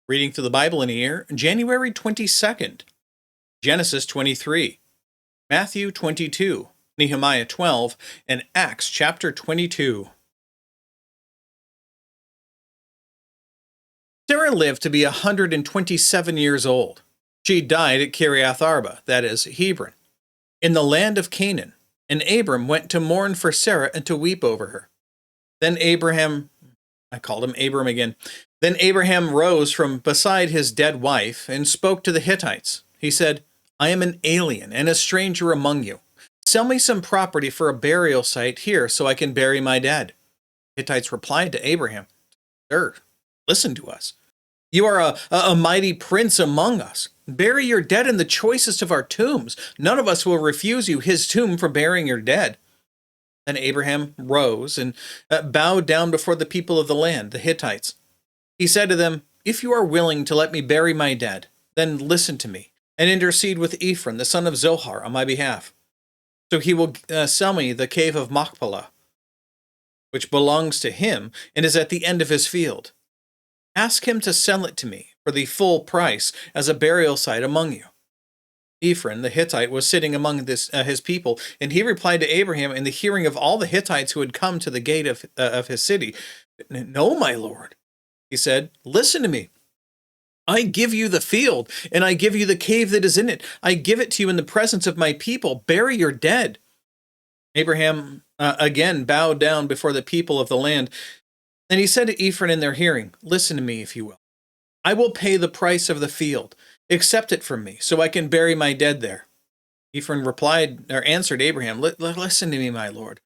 Reading through the Bible in a year, January 22nd, Genesis 23, Matthew 22, Nehemiah 12, and Acts chapter 22. Sarah lived to be 127 years old. She died at Kiriath Arba, that is, Hebron, in the land of Canaan, and Abram went to mourn for Sarah and to weep over her. Then Abraham rose from beside his dead wife and spoke to the Hittites. He said, I am an alien and a stranger among you. Sell me some property for a burial site here so I can bury my dead. Hittites replied to Abraham, Sir, listen to us. You are a mighty prince among us. Bury your dead in the choicest of our tombs. None of us will refuse you his tomb for burying your dead. Then Abraham rose and bowed down before the people of the land, the Hittites. He said to them, If you are willing to let me bury my dead, then listen to me, and intercede with Ephron, the son of Zohar, on my behalf. So he will sell me the cave of Machpelah, which belongs to him and is at the end of his field. Ask him to sell it to me for the full price as a burial site among you. Ephron, the Hittite, was sitting among his people, and he replied to Abraham in the hearing of all the Hittites who had come to the gate of his city, No, my lord. He said, Listen to me. I give you the field, and I give you the cave that is in it. I give it to you in the presence of my people. Bury your dead. Abraham again bowed down before the people of the land, and he said to Ephron in their hearing, Listen to me, if you will. I will pay the price of the field. Accept it from me, so I can bury my dead there. Ephron answered Abraham, Listen to me, my lord.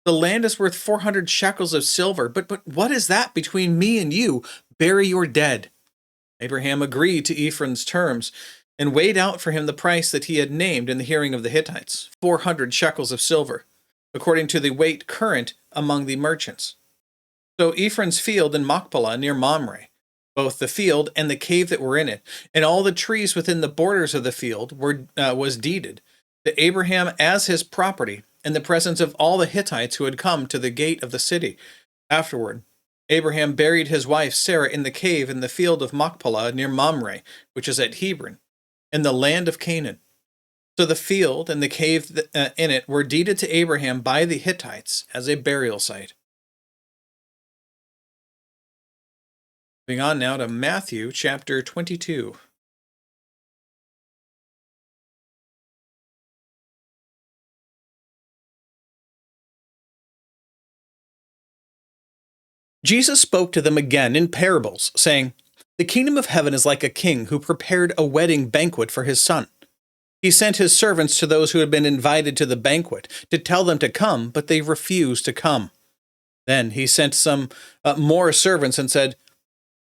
The land is worth 400 shekels of silver, but what is that between me and you? Bury your dead. Abraham agreed to Ephron's terms and weighed out for him the price that he had named in the hearing of the Hittites, 400 shekels of silver, according to the weight current among the merchants. So Ephron's field in Machpelah near Mamre, both the field and the cave that were in it, and all the trees within the borders of the field was deeded to Abraham as his property in the presence of all the Hittites who had come to the gate of the city. Afterward, Abraham buried his wife Sarah in the cave in the field of Machpelah near Mamre, which is at Hebron, in the land of Canaan. So the field and the cave in it were deeded to Abraham by the Hittites as a burial site. Moving on now to Matthew chapter 22. Jesus spoke to them again in parables, saying, The kingdom of heaven is like a king who prepared a wedding banquet for his son. He sent his servants to those who had been invited to the banquet to tell them to come, but they refused to come. Then he sent some more servants and said,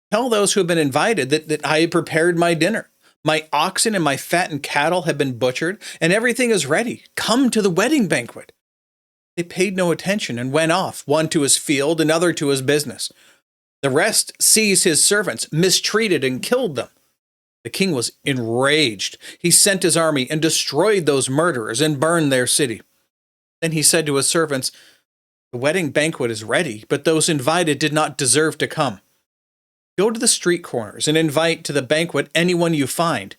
Tell those who have been invited that I had prepared my dinner. My oxen and my fattened cattle have been butchered, and everything is ready. Come to the wedding banquet. They paid no attention and went off, one to his field, another to his business. The rest seized his servants, mistreated, and killed them. The king was enraged. He sent his army and destroyed those murderers and burned their city. Then he said to his servants, The wedding banquet is ready, but those invited did not deserve to come. Go to the street corners and invite to the banquet anyone you find.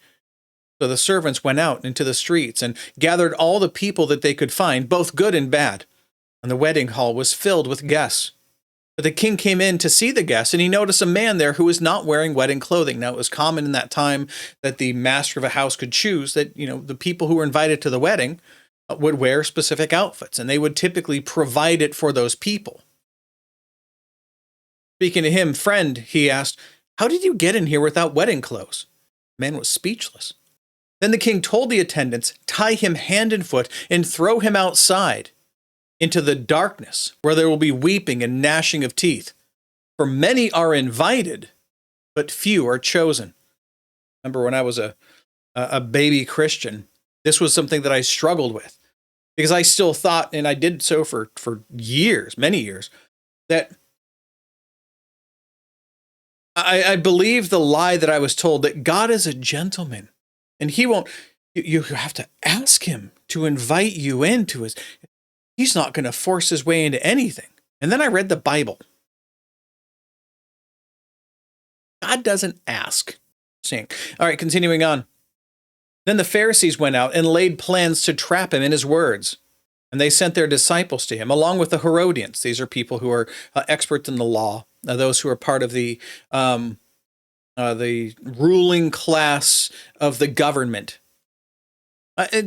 So the servants went out into the streets and gathered all the people that they could find, both good and bad. And the wedding hall was filled with guests. But the king came in to see the guests, and he noticed a man there who was not wearing wedding clothing. Now, it was common in that time that the master of a house could choose that, the people who were invited to the wedding would wear specific outfits, and they would typically provide it for those people. Speaking to him, Friend, he asked, How did you get in here without wedding clothes? The man was speechless. Then the king told the attendants, Tie him hand and foot and throw him outside into the darkness where there will be weeping and gnashing of teeth. For many are invited, but few are chosen. Remember when I was a baby Christian, this was something that I struggled with because I still thought, and I did so for years, many years, that I believed the lie that I was told that God is a gentleman and he won't, you have to ask him to invite you into his, he's not going to force his way into anything. And then I read the Bible. God doesn't ask. Seeing. All right, continuing on. Then the Pharisees went out and laid plans to trap him in his words. And they sent their disciples to him, along with the Herodians. These are people who are experts in the law, those who are part of the ruling class of the government.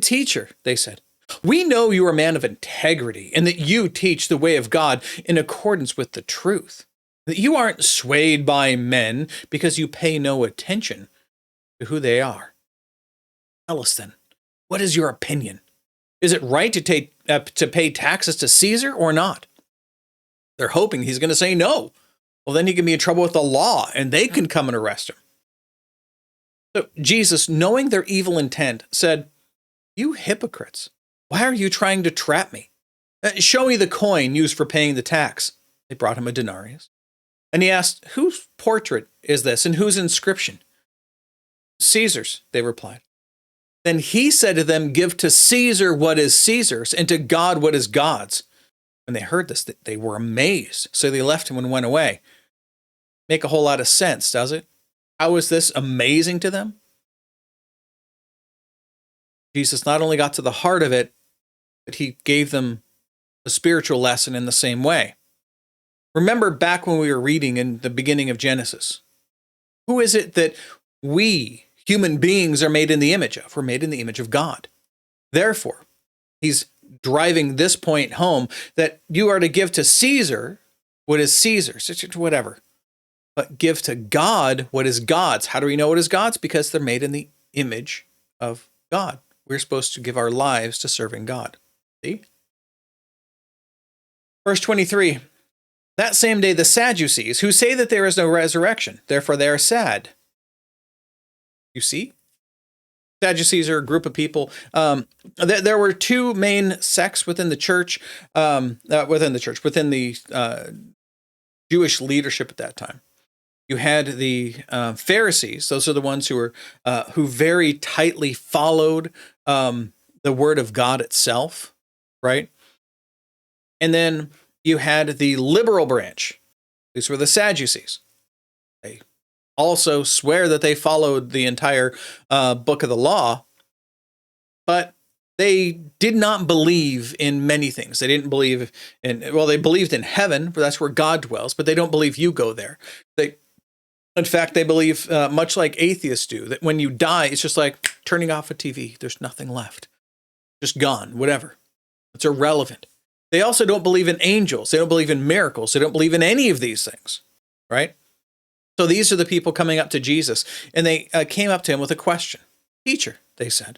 Teacher, they said, we know you are a man of integrity and that you teach the way of God in accordance with the truth. That you aren't swayed by men because you pay no attention to who they are. Tell us then, what is your opinion? Is it right to pay taxes to Caesar or not? They're hoping he's going to say no. Well, then he can be in trouble with the law and they can come and arrest him. So Jesus, knowing their evil intent, said, you hypocrites, why are you trying to trap me? Show me the coin used for paying the tax. They brought him a denarius. And he asked, whose portrait is this and whose inscription? Caesar's, they replied. Then he said to them, give to Caesar what is Caesar's and to God what is God's. When they heard this, they were amazed. So they left him and went away. Make a whole lot of sense, does it? How is this amazing to them? Jesus not only got to the heart of it, but he gave them a spiritual lesson in the same way. Remember back when we were reading in the beginning of Genesis, who is it that we, human beings, are made in the image of? We're made in the image of God. Therefore, he's driving this point home that you are to give to Caesar what is Caesar's, whatever, but give to God what is God's. How do we know what is God's? Because they're made in the image of God. We're supposed to give our lives to serving God. See? Verse 23, that same day the Sadducees, who say that there is no resurrection, therefore they are sad. You see? Sadducees are a group of people. There were two main sects within the church, within the Jewish leadership at that time. You had the Pharisees; those are the ones who very tightly followed the word of God itself, right? And then you had the liberal branch; these were the Sadducees. They also swear that they followed the entire book of the law, but they did not believe in many things. They didn't believe they believed in heaven, for that's where God dwells, but they don't believe you go there. In fact, they believe, much like atheists do, that when you die, it's just like turning off a TV. There's nothing left. Just gone, whatever. It's irrelevant. They also don't believe in angels. They don't believe in miracles. They don't believe in any of these things, right? So these are the people coming up to Jesus, and they came up to him with a question. Teacher, they said,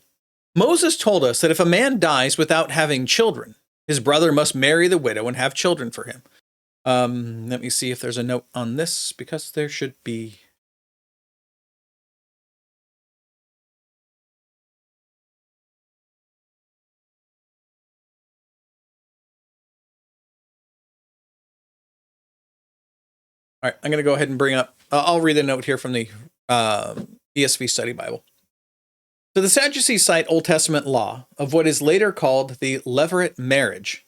Moses told us that if a man dies without having children, his brother must marry the widow and have children for him. Let me see if there's a note on this, because there should be. All right, I'm going to go ahead and bring up, I'll read the note here from the ESV Study Bible. So the Sadducees cite Old Testament law of what is later called the levirate marriage,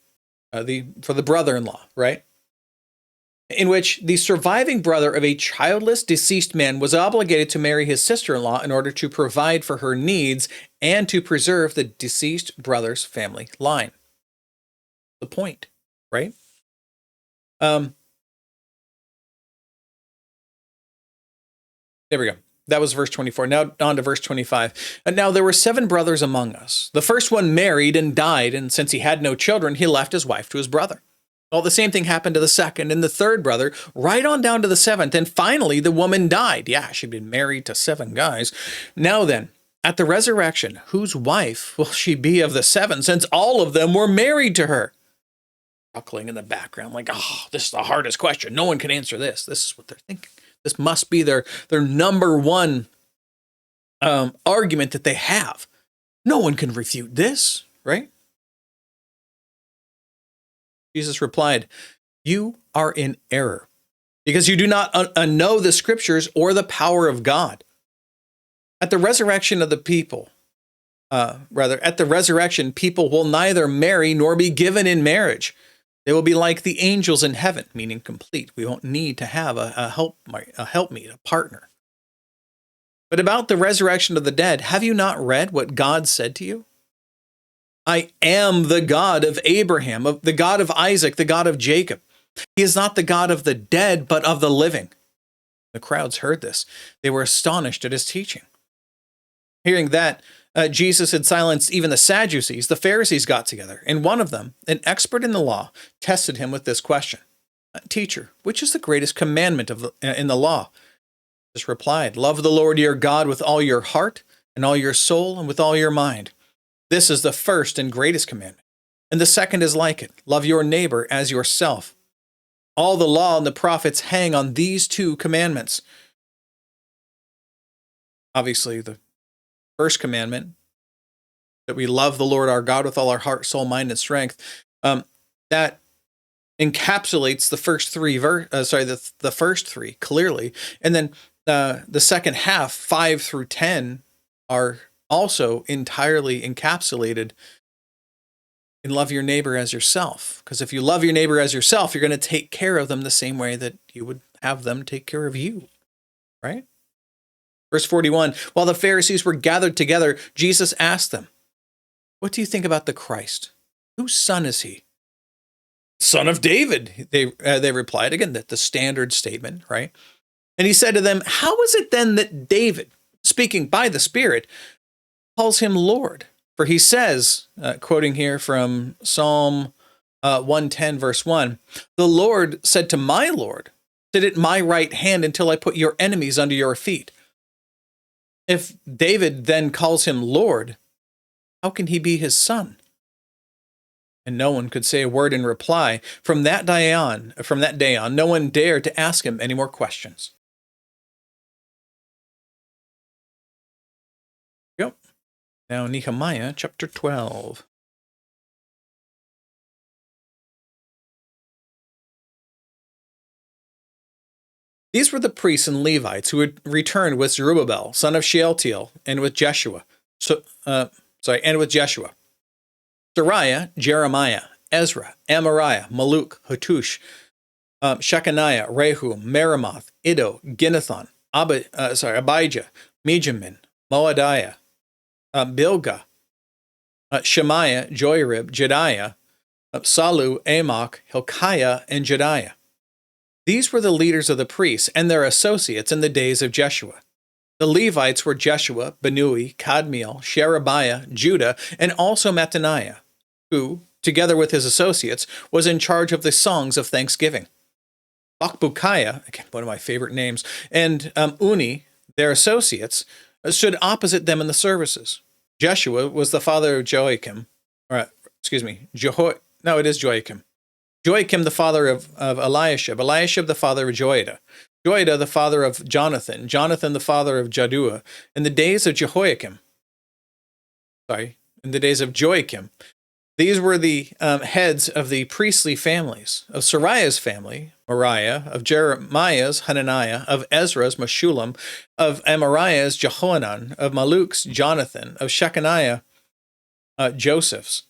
for the brother-in-law, right? In which the surviving brother of a childless deceased man was obligated to marry his sister-in-law in order to provide for her needs and to preserve the deceased brother's family line. The point, right? There we go. That was verse 24. Now on to verse 25. And now there were 7 brothers among us. The first one married and died, and since he had no children, he left his wife to his brother. Well, the same thing happened to the second and the third brother, right on down to the 7th. And finally, the woman died. Yeah, she'd been married to 7 guys. Now then, at the resurrection, whose wife will she be of the 7, since all of them were married to her? Chuckling in the background, like, oh, this is the hardest question. No one can answer this. This is what they're thinking. This must be their number one argument that they have. No one can refute this, right? Jesus replied, you are in error because you do not know the scriptures or the power of God. At the resurrection, people will neither marry nor be given in marriage, They will be like the angels in heaven, meaning complete. We won't need to have a helpmeet, a partner. But about the resurrection of the dead, have you not read what God said to you? I am the God of Abraham, of the God of Isaac, the God of Jacob. He is not the God of the dead, but of the living. The crowds heard this. They were astonished at his teaching. Hearing that, Jesus had silenced even the Sadducees. The Pharisees got together, and one of them, an expert in the law, tested him with this question. Teacher, which is the greatest commandment in the law? Jesus replied, love the Lord your God with all your heart and all your soul and with all your mind. This is the first and greatest commandment. And the second is like it. Love your neighbor as yourself. All the law and the prophets hang on these two commandments. Obviously, the first commandment, that we love the Lord our God with all our heart, soul, mind, and strength, that encapsulates the first three, the first three clearly. And then the second half, 5 through 10, are also entirely encapsulated in love your neighbor as yourself. Because if you love your neighbor as yourself, you're going to take care of them the same way that you would have them take care of you, right? Verse 41, while the Pharisees were gathered together, Jesus asked them, what do you think about the Christ? Whose son is he? Son of David, they replied. Again, the standard statement, right? And he said to them, how is it then that David, speaking by the Spirit, calls him Lord? For he says, quoting here from Psalm 110, verse 1, the Lord said to my Lord, sit at my right hand until I put your enemies under your feet. If David then calls him Lord, how can he be his son? And no one could say a word in reply. From that day on, no one dared to ask him any more questions. Yep. Now, Nehemiah chapter 12. These were the priests and Levites who had returned with Zerubbabel, son of Shealtiel, and with Jeshua. Sariah, Jeremiah, Ezra, Amariah, Maluk, Hattush, Shechaniah, Rehum, Meremoth, Iddo, Ginnethon, Abijah, Mijamin, Moadiah, Bilgah, Shemaiah, Joiarib, Jediah, Salu, Amok, Hilkiah, and Jediah. These were the leaders of the priests and their associates in the days of Jeshua. The Levites were Jeshua, Benui, Kadmiel, Sherebiah, Judah, and also Mattaniah, who, together with his associates, was in charge of the songs of thanksgiving. Bakbukiah, again, one of my favorite names, and Uni, their associates, stood opposite them in the services. Jeshua was the father of Joachim. Joachim, the father of Eliashib. Eliashib, the father of Joiada. Joiada, the father of Jonathan. Jonathan, the father of Jaddua. In the days of Joachim, these were the heads of the priestly families. Of Sariah's family, Moriah. Of Jeremiah's, Hananiah. Of Ezra's, Meshullam. Of Amariah's, Jehohanan. Of Maluk's, Jonathan. Of Shechaniah, Joseph.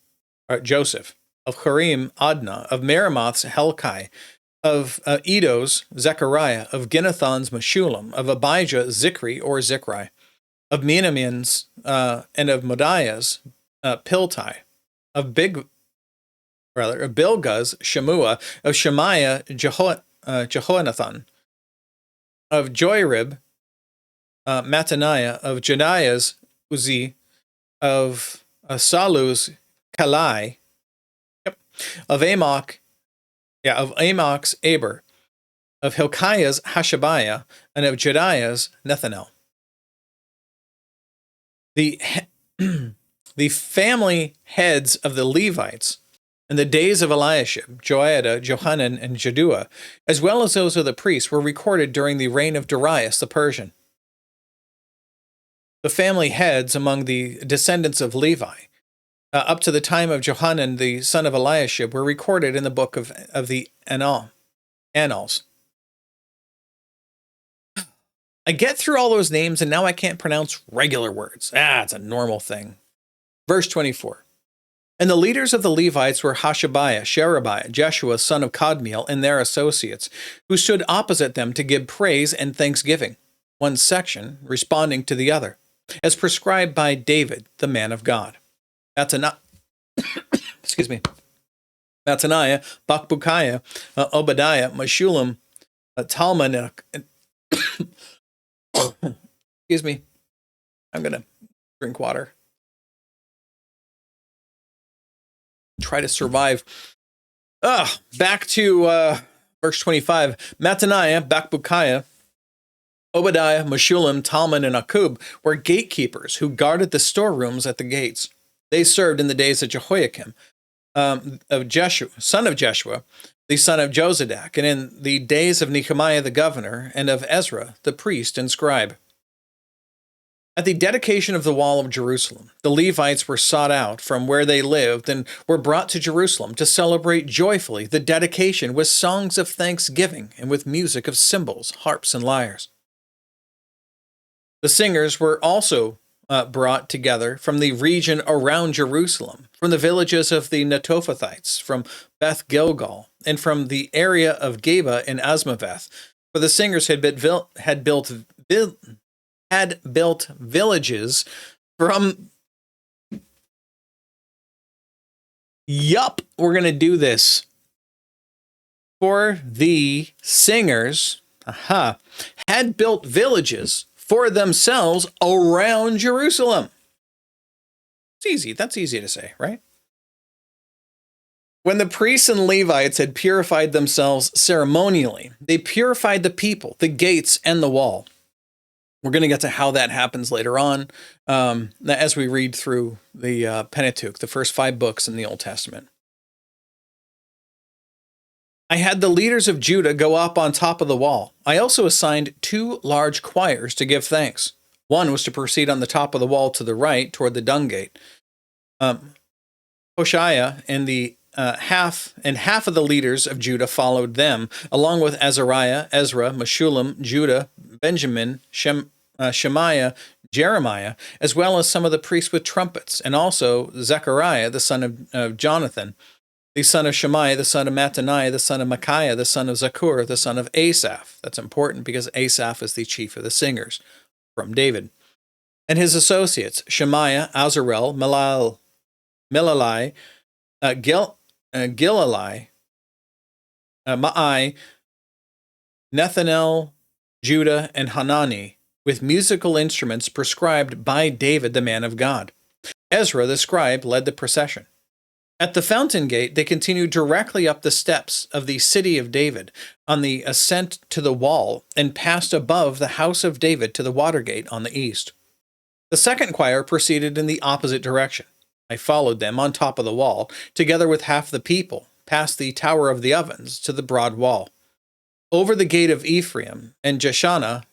Of Harim, Adnah. Of Meremoth's, Helkai. Of Iddo's, Zechariah. Of Ginnethon's, Meshullam. Of Abijah, Zikri or Zikri. Of Menamin's and of Modiah's, Piltai. Of Bilgah's, Shemua. Of Shemaiah, Jehonathan. Of Joiarib, Mattaniah. Of Jediah's, Uzzi. Of Salu's, Kalai. Of Amok's, Aber. Of Hilkiah's, Hashabiah. And of Jediah's, Nethanel. The family heads of the Levites in the days of Eliashib, Joiada, Johanan, and Jaddua, as well as those of the priests, were recorded during the reign of Darius the Persian. The family heads among the descendants of Levi, up to the time of Johanan the son of Eliashib, were recorded in the book of the Annals. I get through all those names, and now I can't pronounce regular words. It's a normal thing. Verse 24. And the leaders of the Levites were Hashabiah, Sherebiah, Jeshua, son of Kadmiel, and their associates, who stood opposite them to give praise and thanksgiving, one section responding to the other, as prescribed by David, the man of God. Excuse me. Mattaniah, Bakbukiah, Obadiah, Meshullam, Talman, and excuse me. I'm going to drink water. Try to survive. Back to verse 25. Mattaniah, Bakbukiah, Obadiah, Meshullam, Talman, and Akub were gatekeepers who guarded the storerooms at the gates. They served in the days of Jehoiakim, of Jeshua, son of Jeshua, the son of Jozadak, and in the days of Nehemiah the governor, and of Ezra the priest and scribe. At the dedication of the wall of Jerusalem, the Levites were sought out from where they lived and were brought to Jerusalem to celebrate joyfully the dedication with songs of thanksgiving and with music of cymbals, harps, and lyres. The singers were also brought together from the region around Jerusalem, from the villages of the Netophathites, from Beth Gilgal, and from the area of Geba and Asmaveth, for the singers had built villages from. Yup, we're going to do this. For the singers, had built villages for themselves around Jerusalem. It's easy. That's easy to say, right? When the priests and Levites had purified themselves ceremonially, they purified the people, the gates, and the wall. We're going to get to how that happens later on as we read through the Pentateuch, the first 5 books in the Old Testament. I had the leaders of Judah go up on top of the wall. I also assigned 2 large choirs to give thanks. One was to proceed on the top of the wall to the right toward the dung gate. Hoshea and half of the leaders of Judah followed them, along with Azariah, Ezra, Meshullam, Judah, Benjamin, Shemaiah, Jeremiah, as well as some of the priests with trumpets, and also Zechariah, the son of Jonathan, the son of Shemaiah, the son of Mattaniah, the son of Micaiah, the son of Zakur, the son of Asaph. That's important because Asaph is the chief of the singers from David. And his associates, Shemaiah, Azarel, Milalai, Gilalai, Ma'ai, Nethanel, Judah, and Hanani, with musical instruments prescribed by David, the man of God. Ezra, the scribe, led the procession. At the fountain gate, they continued directly up the steps of the city of David on the ascent to the wall and passed above the house of David to the water gate on the east. The second choir proceeded in the opposite direction. I followed them on top of the wall, together with half the people, past the Tower of the Ovens to the broad wall. Over the gate of Ephraim and the Jeshanah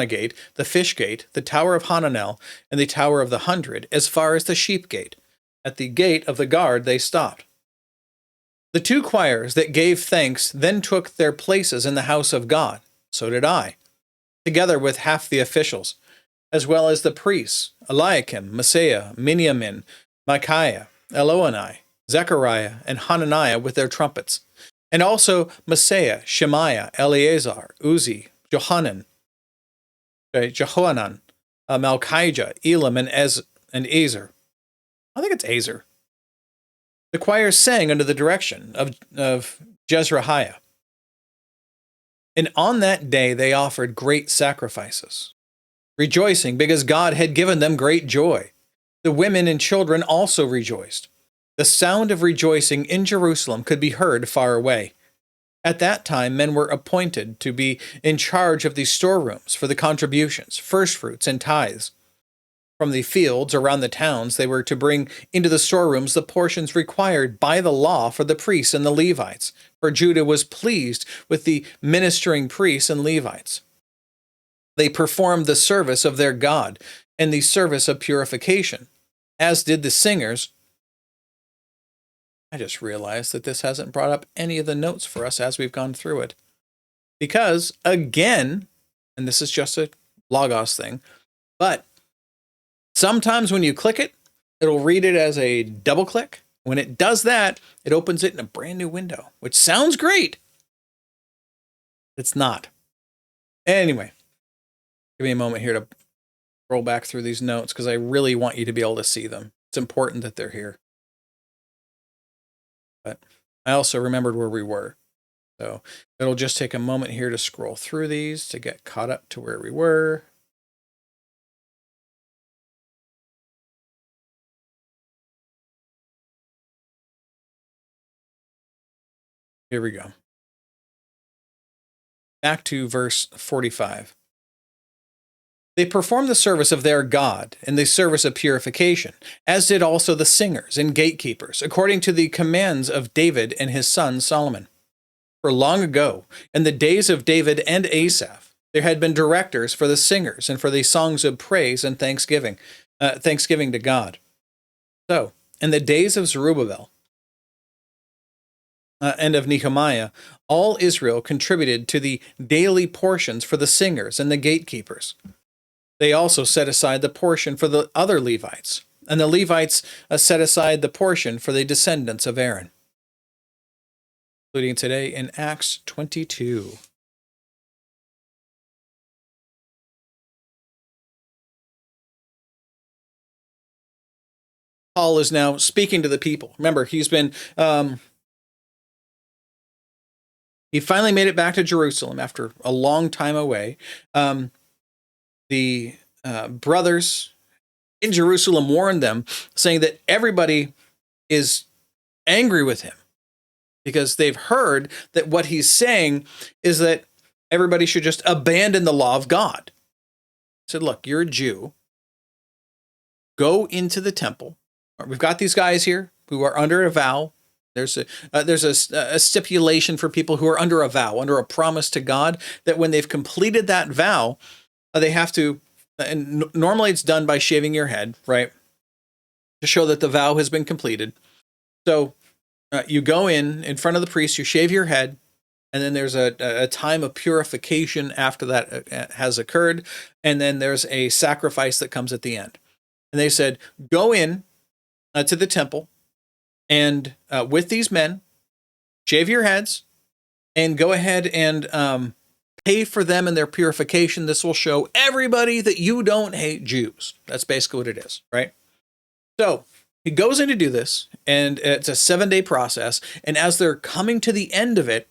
gate, the fish gate, the Tower of Hananel, and the Tower of the 100, as far as the sheep gate. At the gate of the guard they stopped. The 2 choirs that gave thanks then took their places in the house of God. So did I, together with half the officials, as well as the priests, Eliakim, Maaseiah, Miniamin, Micaiah, Elioenai, Zechariah, and Hananiah with their trumpets, and also Maaseiah, Shemaiah, Eleazar, Uzi, Johanan, Malchijah, Elam, and Ezer. I think it's Azer. The choir sang under the direction of Jezrahiah. And on that day they offered great sacrifices, rejoicing because God had given them great joy. The women and children also rejoiced. The sound of rejoicing in Jerusalem could be heard far away. At that time, men were appointed to be in charge of the storerooms for the contributions, firstfruits, and tithes. From the fields around the towns, they were to bring into the storerooms the portions required by the law for the priests and the Levites, for Judah was pleased with the ministering priests and Levites. They performed the service of their God and the service of purification, as did the singers. I just realized that this hasn't brought up any of the notes for us as we've gone through it. Because, again, and this is just a Logos thing, but sometimes when you click it, It'll read it as a double click. When it does that, it opens it in a brand new window, which sounds great. It's not. Anyway, give me a moment here to roll back through these notes because I really want you to be able to see them. It's important that they're here. But I also remembered where we were. So it'll just take a moment here to scroll through these to get caught up to where we were. Here we go. Back to verse 45. They performed the service of their God and the service of purification, as did also the singers and gatekeepers, according to the commands of David and his son Solomon. For long ago, in the days of David and Asaph, there had been directors for the singers and for the songs of praise and thanksgiving to God. So, in the days of Zerubbabel and of Nehemiah, all Israel contributed to the daily portions for the singers and the gatekeepers. They also set aside the portion for the other Levites, and the Levites set aside the portion for the descendants of Aaron. Including today in Acts 22. Paul is now speaking to the people. Remember, he's been, he finally made it back to Jerusalem after a long time away. The brothers in Jerusalem warned them, saying that everybody is angry with him because they've heard that what he's saying is that everybody should just abandon the law of God. He said, look, you're a Jew. Go into the temple. We've got these guys here who are under a vow. There's a stipulation for people who are under a vow, under a promise to God, that when they've completed that vow, they have to, and normally it's done by shaving your head, right? To show that the vow has been completed. So you go in front of the priest, you shave your head, and then there's a time of purification after that has occurred, and then there's a sacrifice that comes at the end. And they said, go in to the temple, and with these men, shave your heads, and go ahead and pay for them and their purification. This will show everybody that you don't hate Jews. That's basically what it is, right? So he goes in to do this, and it's a 7-day process. And as they're coming to the end of it,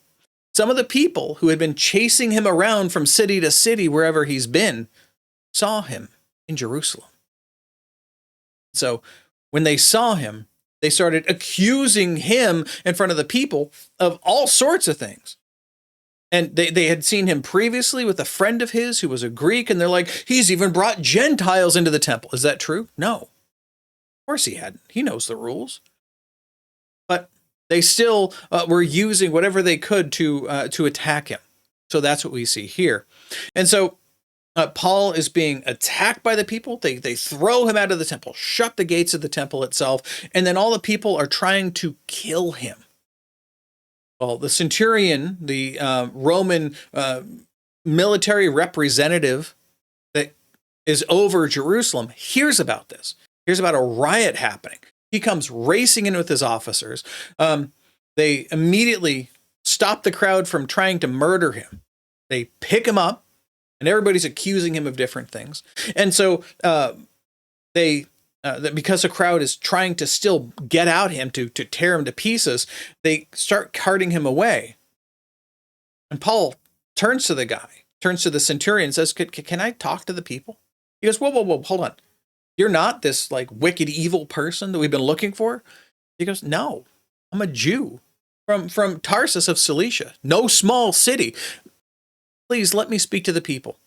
some of the people who had been chasing him around from city to city, wherever he's been, saw him in Jerusalem. So when they saw him, they started accusing him in front of the people of all sorts of things. And they had seen him previously with a friend of his who was a Greek, and they're like, he's even brought Gentiles into the temple. Is that true? No. Of course he hadn't. He knows the rules. But they still were using whatever they could to attack him. So that's what we see here. And so Paul is being attacked by the people. They throw him out of the temple, shut the gates of the temple itself, and then all the people are trying to kill him. Well, the centurion, the Roman military representative that is over Jerusalem, hears about this. Hears about a riot happening. He comes racing in with his officers. They immediately stop the crowd from trying to murder him. They pick him up, and everybody's accusing him of different things. And so because the crowd is trying to still get out him to tear him to pieces, they start carting him away. And Paul turns to the centurion and says, can I talk to the people? He goes, whoa, hold on. You're not this like wicked, evil person that we've been looking for? He goes, no, I'm a Jew from Tarsus of Cilicia, no small city. Please let me speak to the people.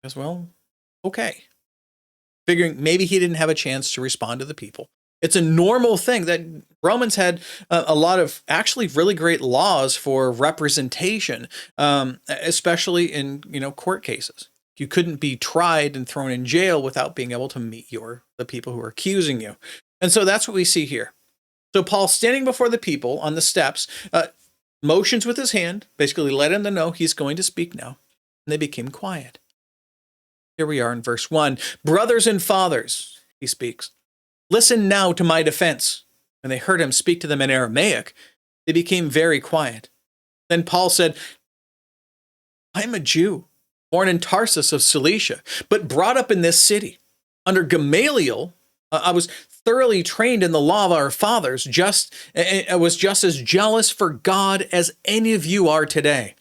He goes, well, okay. Figuring maybe he didn't have a chance to respond to the people. It's a normal thing that Romans had a lot of actually really great laws for representation, especially in court cases. You couldn't be tried and thrown in jail without being able to meet the people who are accusing you. And so that's what we see here. So Paul standing before the people on the steps, motions with his hand, basically let them know he's going to speak now. And they became quiet. Here we are in verse 1. Brothers and fathers, he speaks. Listen now to my defense." When they heard him speak to them in Aramaic, they became very quiet. Then Paul said, "I am a Jew, born in Tarsus of Cilicia, but brought up in this city. Under Gamaliel, I was thoroughly trained in the law of our fathers. I was just as jealous for God as any of you are today.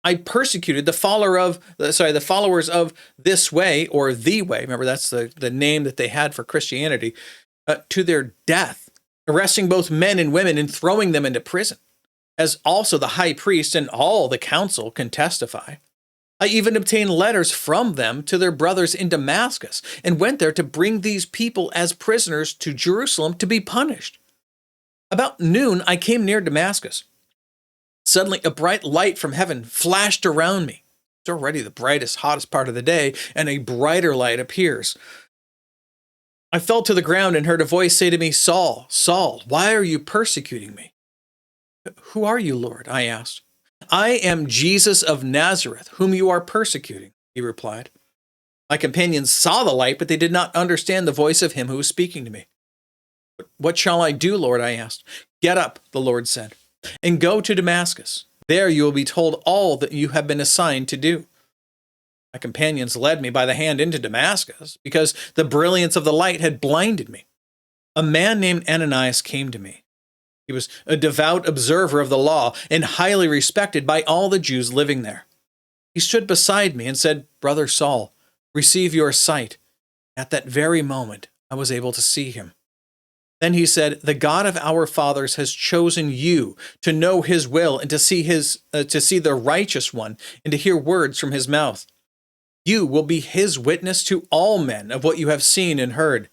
I persecuted the followers of this way, or the way. Remember, that's the name that they had for Christianity, to their death, arresting both men and women and throwing them into prison, as also the high priest and all the council can testify. I even obtained letters from them to their brothers in Damascus and went there to bring these people as prisoners to Jerusalem to be punished. About noon, I came near Damascus. Suddenly, a bright light from heaven flashed around me. It's already the brightest, hottest part of the day, and a brighter light appears. I fell to the ground and heard a voice say to me, 'Saul, Saul, why are you persecuting me?' 'Who are you, Lord?' I asked. 'I am Jesus of Nazareth, whom you are persecuting,' he replied. My companions saw the light, but they did not understand the voice of him who was speaking to me. 'What shall I do, Lord?' I asked. 'Get up,' the Lord said, 'and go to Damascus. There you will be told all that you have been assigned to do.' My companions led me by the hand into Damascus, because the brilliance of the light had blinded me. A man named Ananias came to me. He was a devout observer of the law and highly respected by all the Jews living there. He stood beside me and said, 'Brother Saul, receive your sight.' At that very moment, I was able to see him. Then he said, 'The God of our fathers has chosen you to know his will and to see the righteous one and to hear words from his mouth. You will be his witness to all men of what you have seen and heard.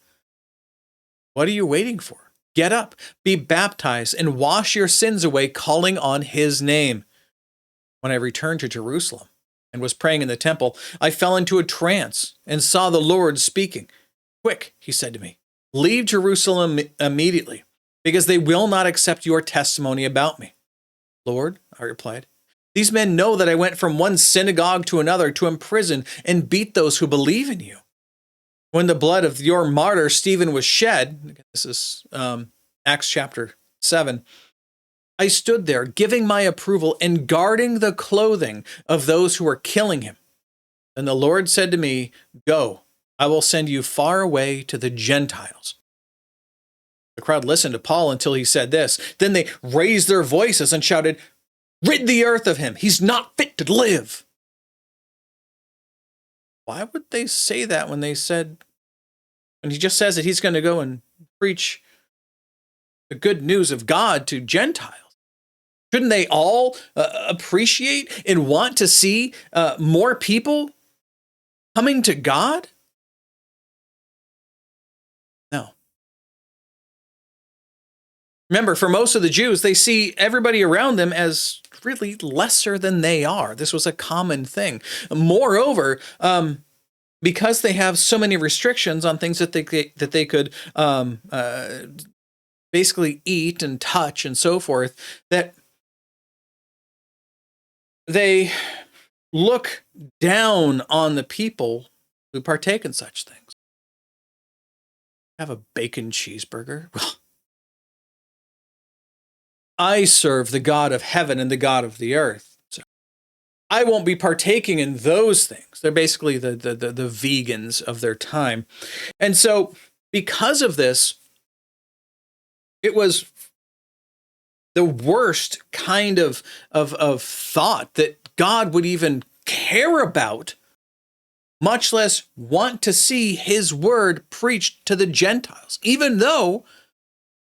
What are you waiting for? Get up, be baptized, and wash your sins away, calling on his name.' When I returned to Jerusalem and was praying in the temple, I fell into a trance and saw the Lord speaking. 'Quick,' he said to me, 'leave Jerusalem immediately, because they will not accept your testimony about me.' 'Lord,' I replied, 'these men know that I went from one synagogue to another to imprison and beat those who believe in you. When the blood of your martyr Stephen was shed,'" this is Acts chapter 7, "I stood there giving my approval and guarding the clothing of those who were killing him. Then the Lord said to me, 'Go, I will send you far away to the Gentiles.'" The crowd listened to Paul until he said this. Then they raised their voices and shouted, "Rid the earth of him! He's not fit to live!" Why would they say that when he just says that he's going to go and preach the good news of God to Gentiles? Shouldn't they all appreciate and want to see more people coming to God? No. Remember, for most of the Jews, they see everybody around them as really lesser than they are. This was a common thing. Moreover, because they have so many restrictions on things that they could basically eat and touch and so forth, that they look down on the people who partake in such things. Have a bacon cheeseburger? Well, I serve the God of heaven and the God of the earth. So I won't be partaking in those things. They're basically the vegans of their time. And so because of this, it was the worst kind of thought that God would even care about, much less want to see his word preached to the Gentiles, even though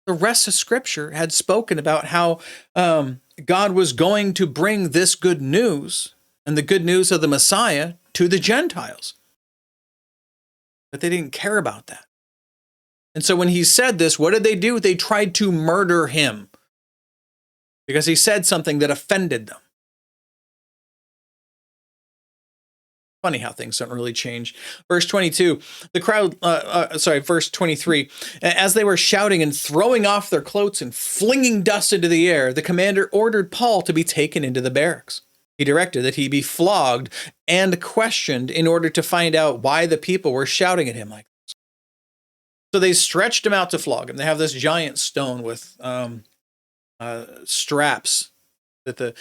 the rest of Scripture had spoken about how God was going to bring this good news and the good news of the Messiah to the Gentiles. But they didn't care about that. And so when he said this, what did they do? They tried to murder him because he said something that offended them. Funny how things don't really change. Verse 22, verse 23. As they were shouting and throwing off their cloaks and flinging dust into the air, the commander ordered Paul to be taken into the barracks. He directed that he be flogged and questioned in order to find out why the people were shouting at him like this. So they stretched him out to flog him. They have this giant stone with straps that the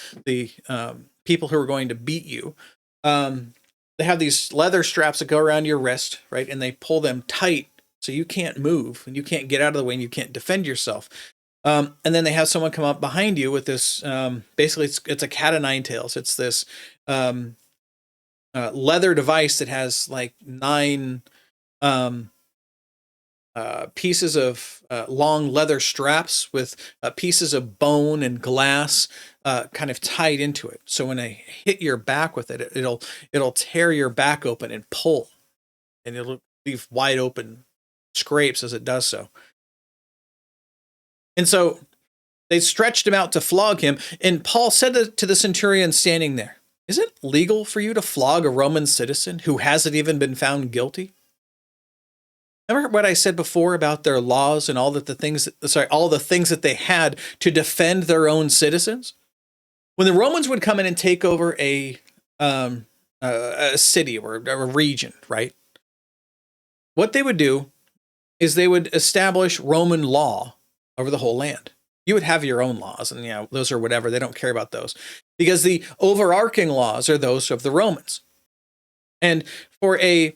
people who are going to beat you, they have these leather straps that go around your wrist, right? And they pull them tight so you can't move and you can't get out of the way and you can't defend yourself. And then they have someone come up behind you with this. Basically, it's a cat o' nine tails. It's this leather device that has like 9 pieces of long leather straps with pieces of bone and glass kind of tied into it. So when I hit your back with it, it'll tear your back open and pull, and it'll leave wide open scrapes as it does so. And so they stretched him out to flog him. And Paul said to the centurion standing there, "Is it legal for you to flog a Roman citizen who hasn't even been found guilty?" Remember what I said before about their laws and all the things that they had to defend their own citizens? When the Romans would come in and take over a city or a region, right? What they would do is they would establish Roman law over the whole land. You would have your own laws, and those are whatever. They don't care about those because the overarching laws are those of the Romans. And for a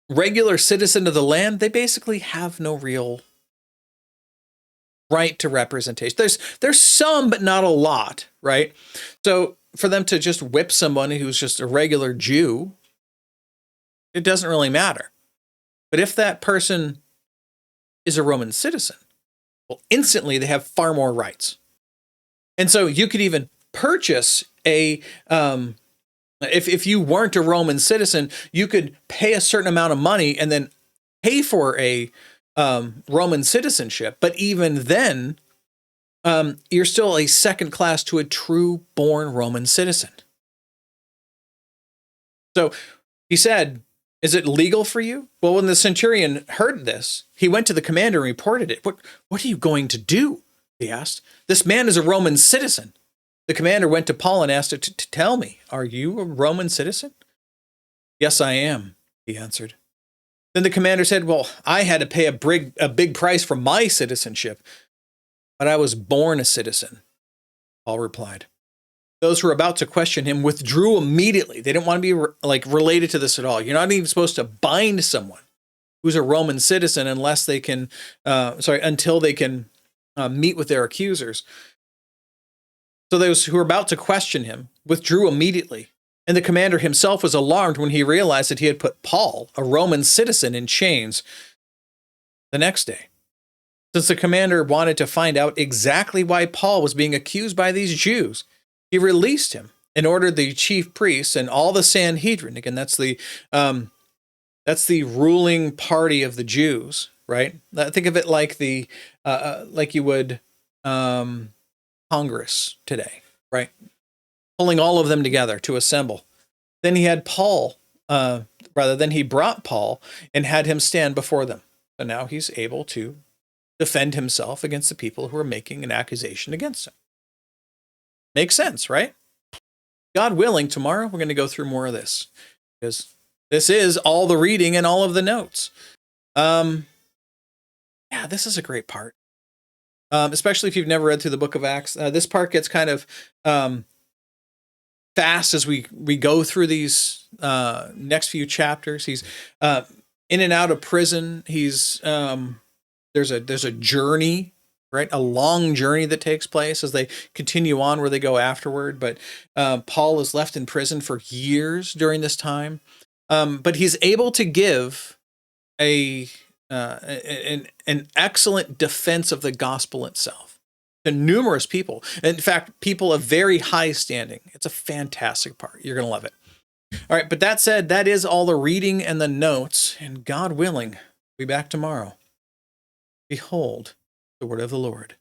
regular citizen of the land, they basically have no real right to representation. There's some, but not a lot, right? So for them to just whip somebody who's just a regular Jew, it doesn't really matter. But if that person is a Roman citizen, well, instantly they have far more rights. And so you could even purchase if you weren't a Roman citizen, you could pay a certain amount of money and then pay for a Roman citizenship. But even then, you're still a second class to a true born Roman citizen. So he said, "Is it legal for you?" Well, when the centurion heard this, he went to the commander and reported it. What are you going to do?" he asked. "This man is a Roman citizen." The commander went to Paul and asked him to tell me, "Are you a Roman citizen?" "Yes, I am," he answered. Then the commander said, "Well, I had to pay a big price for my citizenship, but I was born a citizen," Paul replied. Those who were about to question him withdrew immediately. They didn't want to be related to this at all. You're not even supposed to bind someone who's a Roman citizen until they can meet with their accusers. So those who were about to question him withdrew immediately, and the commander himself was alarmed when he realized that he had put Paul, a Roman citizen, in chains. The next day, since the commander wanted to find out exactly why Paul was being accused by these Jews, he released him and ordered the chief priests and all the Sanhedrin. Again, that's the ruling party of the Jews, right? Think of it like like you would Congress today, right? Pulling all of them together to assemble. Then he brought Paul and had him stand before them. So now he's able to defend himself against the people who are making an accusation against him. Makes sense, right? God willing, tomorrow we're going to go through more of this, because this is all the reading and all of the notes. This is a great part. Especially if you've never read through the book of Acts. This part gets kind of fast as we go through these next few chapters. He's in and out of prison. He's there's a journey, right? A long journey that takes place as they continue on where they go afterward. But Paul is left in prison for years during this time. But he's able to give an excellent defense of the gospel itself to numerous people. In fact, people of very high standing. It's a fantastic part. You're going to love it. All right, but that said, that is all the reading and the notes, and God willing, we'll be back tomorrow. Behold the word of the Lord.